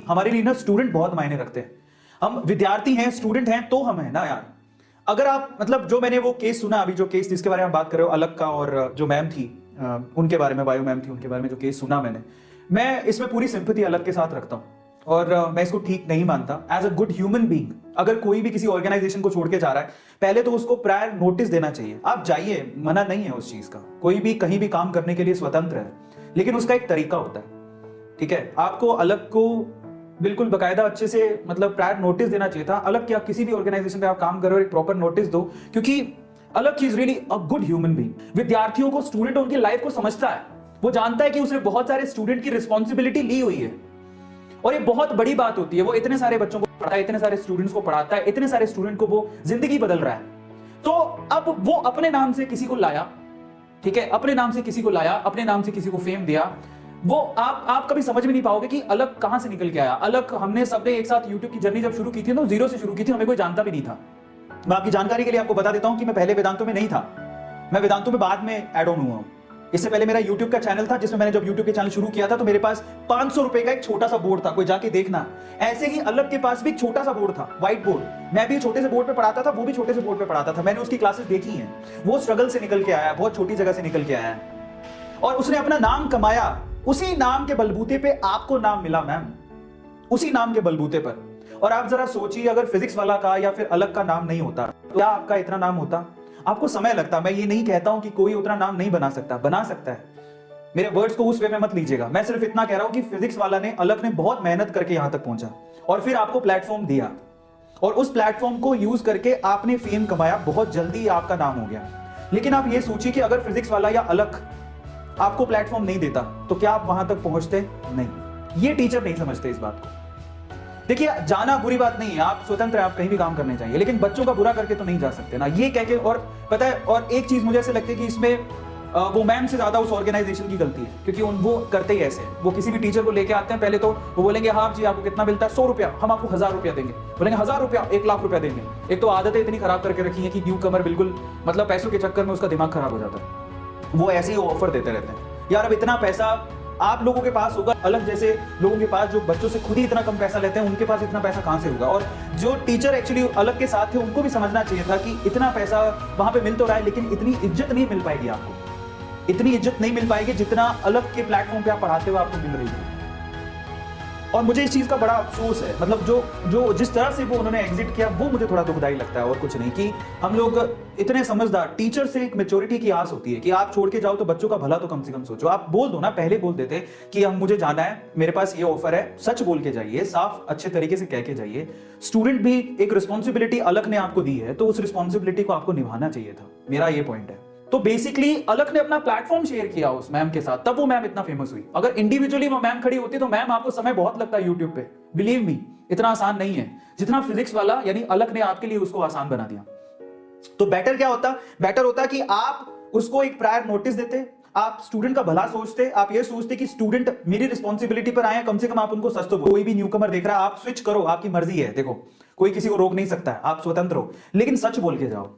हमारे लिए ना स्टूडेंट बहुत मायने रखते हैं। हम विद्यार्थी हैं, स्टूडेंट हैं, तो हम है ना यार। अगर आप मतलब जो मैंने वो केस सुना अभी, जो केस जिसके बारे में बात कर रहे हो अलग का, और जो मैम थी उनके बारे में, बायो मैम थी, उनके बारे में जो केस सुना मैं इसमें पूरी सिंपैथी अलग के साथ रखता हूं। और मैं इसको ठीक नहीं मानता। As a good human being, अगर कोई भी किसी ऑर्गेनाइजेशन को छोड़ के जा रहा है, पहले तो उसको प्रायर नोटिस देना चाहिए। आप जाइए, मना नहीं है उस चीज का, कोई भी कहीं भी काम करने के लिए स्वतंत्र है, लेकिन उसका एक तरीका होता है। ठीक है, आपको अलग को बिल्कुल बकायदा अच्छे से मतलब प्रायर नोटिस देना चाहिए था। अलग क्या, किसी भी ऑर्गेनाइजेशन पे आप काम कर रहे हो, एक प्रॉपर नोटिस दो, क्योंकि अलग is really a good human being. विद्यार्थियों को, स्टूडेंट उनकी लाइफ को समझता है, वो जानता है कि उसने बहुत सारे स्टूडेंट की रिस्पॉन्सिबिलिटी ली हुई है, और ये बहुत बड़ी बात होती है। वो इतने सारे बच्चों को पढ़ाता है, इतने सारे स्टूडेंट्स को पढ़ाता है, इतने सारे स्टूडेंट को वो जिंदगी बदल रहा है। तो अब वो अपने नाम से किसी को लाया, ठीक है, अपने नाम से किसी को लाया, अपने नाम से किसी को फेम दिया। वो आप कभी समझ में नहीं पाओगे कि अलग कहां से निकल के आया। अलग हमने सबने एक साथ यूट्यूब की जर्नी जब शुरू की थी तो जीरो से शुरू की थी, हमें कोई जानता भी नहीं था। मैं आपकी जानकारी के लिए आपको बता देता हूं कि मैं पहले वेदांतों में नहीं था, मैं वेदांतों में बाद में एड ऑन हुआ हूं। इससे पहले मेरा YouTube का चैनल था, जिसमें मैंने जब YouTube के चैनल शुरू किया था तो मेरे पास 500 रुपए का एक छोटा सा बोर्ड था, कोई जाके देखना। ऐसे ही अलग के पास भी एक छोटा सा बोर्ड था, व्हाइट बोर्ड। मैं भी छोटे से बोर्ड पे पढ़ाता था, वो भी छोटे से बोर्ड पे पढ़ाता था। मैंने उसकी क्लासेस देखी हैं। वो स्ट्रगल से निकल के आया, बहुत छोटी जगह से निकल के आया है, और उसने अपना नाम कमाया। उसी नाम के बलबूते पे आपको नाम मिला मैम, उसी नाम के बलबूते पर। और आप जरा सोचिए, अगर फिजिक्स वाला का या फिर अलग का नाम नहीं होता तो क्या आपका इतना नाम होता? आपको समय लगता। मैं ये नहीं कहता हूं कि कोई उतना नाम नहीं बना सकता, बना सकता है। मेरे वर्ड्स को उस वे में मत लीजिएगा। मैं सिर्फ इतना कह रहा हूं कि फिजिक्स वाला ने, अलग ने बहुत मेहनत करके यहां तक पहुंचा, और फिर आपको प्लेटफॉर्म दिया, और उस प्लेटफॉर्म को यूज करके आपने फेम कमाया, बहुत जल्दी आपका नाम हो गया। लेकिन आप ये सोचिए कि अगर फिजिक्स वाला या अलग आपको प्लेटफॉर्म नहीं देता तो क्या आप वहां तक पहुंचते? नहीं। ये टीचर नहीं समझते इस बात को। देखिए, जाना बुरी बात नहीं है, आप स्वतंत्र हैं, आप कहीं भी काम करने चाहिए, लेकिन बच्चों का बुरा करके तो नहीं जा सकते ना, ये कह के। और पता है, और एक चीज मुझे ऐसे लगती है कि इसमें वो मैम से ज्यादा उस ऑर्गेनाइजेशन की गलती है, क्योंकि वो करते ही ऐसे हैं। वो किसी भी टीचर को लेके आते हैं, पहले तो वो बोलेंगे हाँ जी आपको कितना मिलता है, 100 रुपया, हम आपको 1000 रुपया देंगे। बोलेंगे 1000 रुपया, 1 लाख रुपया देंगे। एक तो आदतें इतनी खराब करके रखी है कि न्यू कमर बिल्कुल मतलब पैसों के चक्कर में उसका दिमाग खराब हो जाता है। वो ऐसे ही ऑफर देते रहते हैं, यार अब इतना पैसा आप लोगों के पास होगा, अलग जैसे लोगों के पास जो बच्चों से खुद ही इतना कम पैसा लेते हैं, उनके पास इतना पैसा कहां से होगा? और जो टीचर एक्चुअली अलग के साथ थे, उनको भी समझना चाहिए था कि इतना पैसा वहां पे मिल तो रहा है, लेकिन इतनी इज्जत नहीं मिल पाएगी आपको, इतनी इज्जत नहीं मिल पाएगी जितना अलग के प्लेटफॉर्म पे आप पढ़ाते हुए आपको मिल रही है। और मुझे इस चीज का बड़ा अफसोस है, मतलब जो जिस तरह से वो उन्होंने एग्जिट किया, वो मुझे थोड़ा दुखदाई लगता है, और कुछ नहीं। कि हम लोग इतने समझदार, टीचर से एक मैच्योरिटी की आस होती है कि आप छोड़ के जाओ तो बच्चों का भला तो कम से कम सोचो। आप बोल दो ना, पहले बोल देते कि हम मुझे जाना है, मेरे पास ये ऑफर है, सच बोल के जाइए, साफ अच्छे तरीके से कह के जाइए। स्टूडेंट भी एक रिस्पॉन्सिबिलिटी अलग ने आपको दी है, तो उस रिस्पॉन्सिबिलिटी को आपको निभाना चाहिए था, मेरा ये पॉइंट है। तो बेसिकली अलग ने अपना प्लेटफॉर्म शेयर किया उस मैम के साथ, तब वो मैम इतना फेमस हुई। अगर इंडिविजुअली वो मैम खड़ी होती तो मैम आपको समय बहुत लगता है यूट्यूब पे, बिलीव मी, इतना आसान नहीं है जितना फिजिक्स वाला यानी अलग ने आपके लिए उसको आसान बना दिया। तो बेटर क्या होता? बेटर होता कि आप उसको एक प्रायर नोटिस देते, आप स्टूडेंट का भला सोचते, आप ये सोचते कि स्टूडेंट मेरी रिस्पॉन्सिबिलिटी पर आए, कम से कम आप उनको सच तो। कोई भी न्यूकमर देख रहा है, आप स्विच करो, आपकी मर्जी है, देखो कोई किसी को रोक नहीं सकता है, आप स्वतंत्र हो, लेकिन सच बोल के जाओ,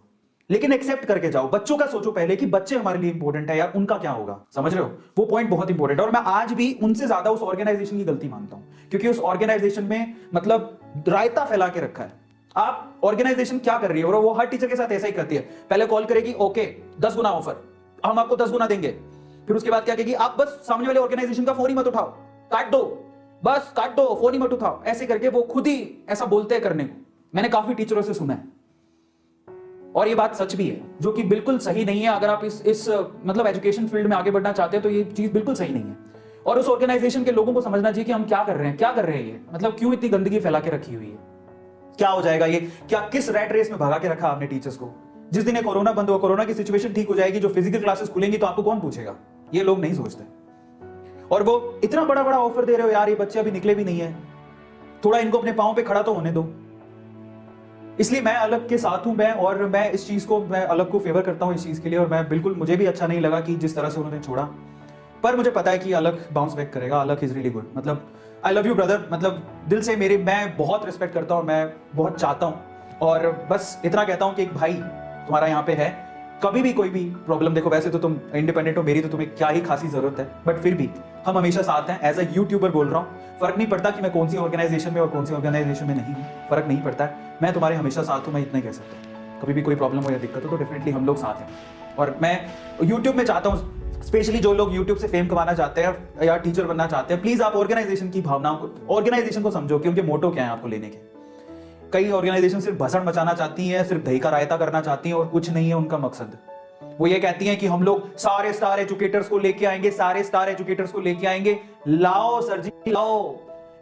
लेकिन एक्सेप्ट करके जाओ। बच्चों का सोचो पहले कि बच्चे हमारे लिए इंपॉर्टेंट है यार, उनका क्या होगा, समझ रहे हो? वो पॉइंट बहुत इंपॉर्टेंट है। और मैं आज भी उनसे ज्यादा उस ऑर्गेनाइजेशन की गलती मानता हूं, क्योंकि उस ऑर्गेनाइजेशन में मतलब रायता फैला के रखा है। आप ऑर्गेनाइजेशन क्या कर रही है, और वो हर टीचर के साथ ऐसा ही करती है। पहले कॉल करेगी, ओके 10 गुना ऑफर, हम आपको 10 गुना देंगे। फिर उसके बाद क्या कहेगी, आप बस सामने वाले ऑर्गेनाइजेशन का फोन ही मत उठाओ, काट दो, बस काट दो, फोन ही मत उठाओ। ऐसे करके वो खुद ही ऐसा बोलते हैं करने को। मैंने काफी टीचरों से सुना है, और ये बात सच भी है, जो कि बिल्कुल सही नहीं है। अगर आप इस मतलब एजुकेशन फील्ड में आगे बढ़ना चाहते हैं तो ये चीज बिल्कुल सही नहीं है। और उस ऑर्गेनाइजेशन के लोगों को समझना चाहिए कि हम क्या कर रहे हैं, क्या कर रहे हैं ये, मतलब क्यों इतनी गंदगी फैला के रखी हुई है, क्या हो जाएगा ये, क्या किस रैट रेस में भगा के रखा आपने टीचर्स को? जिस दिन कोरोना बंद हुआ, कोरोना की सिचुएशन ठीक हो जाएगी, जो फिजिकल क्लासेस खुलेंगी तो आपको कौन पूछेगा? ये लोग नहीं सोचते। और वो इतना बड़ा बड़ा ऑफर दे रहे हो यार, ये बच्चे अभी निकले भी नहीं है, थोड़ा इनको अपने पांव पे खड़ा तो होने दो। इसलिए मैं अलग के साथ हूं, मैं इस चीज को, मैं अलग को फेवर करता हूं इस चीज के लिए। और मैं बिल्कुल, मुझे भी अच्छा नहीं लगा कि जिस तरह से उन्होंने छोड़ा, पर मुझे पता है कि अलग बाउंस बैक करेगा। अलग इज रियली गुड, मतलब आई लव यू ब्रदर, मतलब दिल से मेरे, मैं बहुत रिस्पेक्ट करता हूं, मैं बहुत चाहता हूं। और बस इतना कहता हूं कि एक भाई तुम्हारा यहाँ पे है, कभी भी कोई भी प्रॉब्लम, देखो वैसे तो तुम इंडिपेंडेंट हो, मेरी तो तुम्हें क्या ही खासी जरूरत है, बट फिर भी हम हमेशा साथ हैं। एज अ यूट्यूबर बोल रहा हूँ, फर्क नहीं पड़ता कि मैं कौन सी ऑर्गेनाइजेशन में और कौन सी ऑर्गेनाइजेशन में नहीं हूँ, फर्क नहीं पड़ता है। मैं तुम्हारे हमेशा साथ हूँ, मैं इतना ही कह सकता हूँ। कभी भी कोई प्रॉब्लम हो या दिक्कत हो तो डेफिनेटली हम लोग साथ हैं। और मैं यूट्यूब में चाहता हूँ, स्पेशली जो लोग यूट्यूब से फेम कमाना चाहते हैं या टीचर बनना चाहते हैं, प्लीज आप ऑर्गेनाइजेशन की भावनाओं को, ऑर्गेनाइजेशन को समझो कि उनके मोटो क्या है आपको लेने के। कई ऑर्गेनाइजेशन सिर्फ भसड़ मचाना चाहती है, सिर्फ दही का रायता करना चाहती है और कुछ नहीं है उनका मकसद। वो ये कहती हैं कि हम लोग सारे स्टार एजुकेटर्स को लेके आएंगे, सारे स्टार एजुकेटर्स को लेके आएंगे। लाओ सर जी लाओ।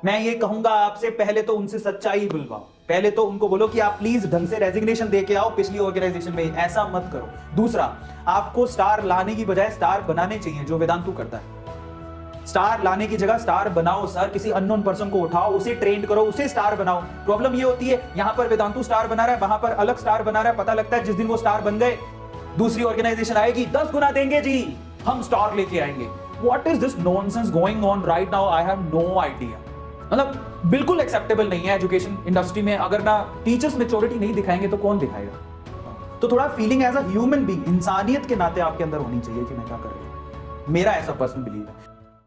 मैं ये कहूंगा आपसे, पहले तो उनसे सच्चाई बुलवाओ, पहले तो उनको बोलो कि आप प्लीज ढंग से रेजिग्नेशन दे के आओ पिछली ऑर्गेनाइजेशन में, ऐसा मत करो। दूसरा, आपको स्टार लाने की बजाय स्टार बनाने चाहिए, जो वेदांतु करता है। स्टार लाने की जगह स्टार बनाओ सर, किसी अननोन पर्सन को उठाओ, उसे ट्रेंड करो, उसे स्टार बनाओ। प्रॉब्लम ये होती है, यहां पर वेदांतु स्टार बना रहा है, वहां पर अलग स्टार बना रहा है, पता लगता है जिस दिन वो स्टार बन गए दूसरी ऑर्गेनाइजेशन आएगी 10 गुना देंगे जी, हम स्टार लेके आएंगे। What is this nonsense going on right now? I have no idea. मतलब बिल्कुल एक्सेप्टेबल नहीं है एजुकेशन इंडस्ट्री में। अगर ना टीचर्स मैच्योरिटी नहीं दिखाएंगे तो कौन दिखाएगा? तो थोड़ा feeling as a human being, इंसानियत के नाते आपके अंदर होनी चाहिए कि मैं क्या कर रहा हूं। मेरा ऐसा पर्सनल बिलीव है।